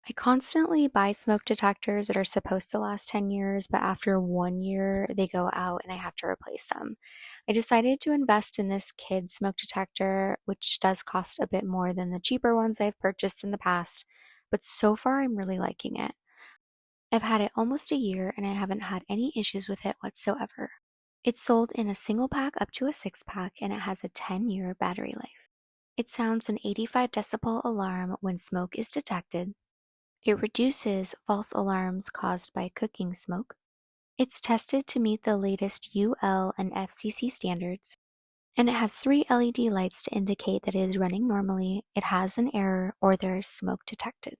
I constantly buy smoke detectors that are supposed to last 10 years, but after 1 year, they go out and I have to replace them. I decided to invest in this Kidde smoke detector, which does cost a bit more than the cheaper ones I've purchased in the past, but so far I'm really liking it. I've had it almost a year and I haven't had any issues with it whatsoever. It's sold in a single pack up to a six pack and it has a 10-year battery life. It sounds an 85 decibel alarm when smoke is detected. It reduces false alarms caused by cooking smoke. It's tested to meet the latest UL and FCC standards. And it has three LED lights to indicate that it is running normally, it has an error, or there is smoke detected.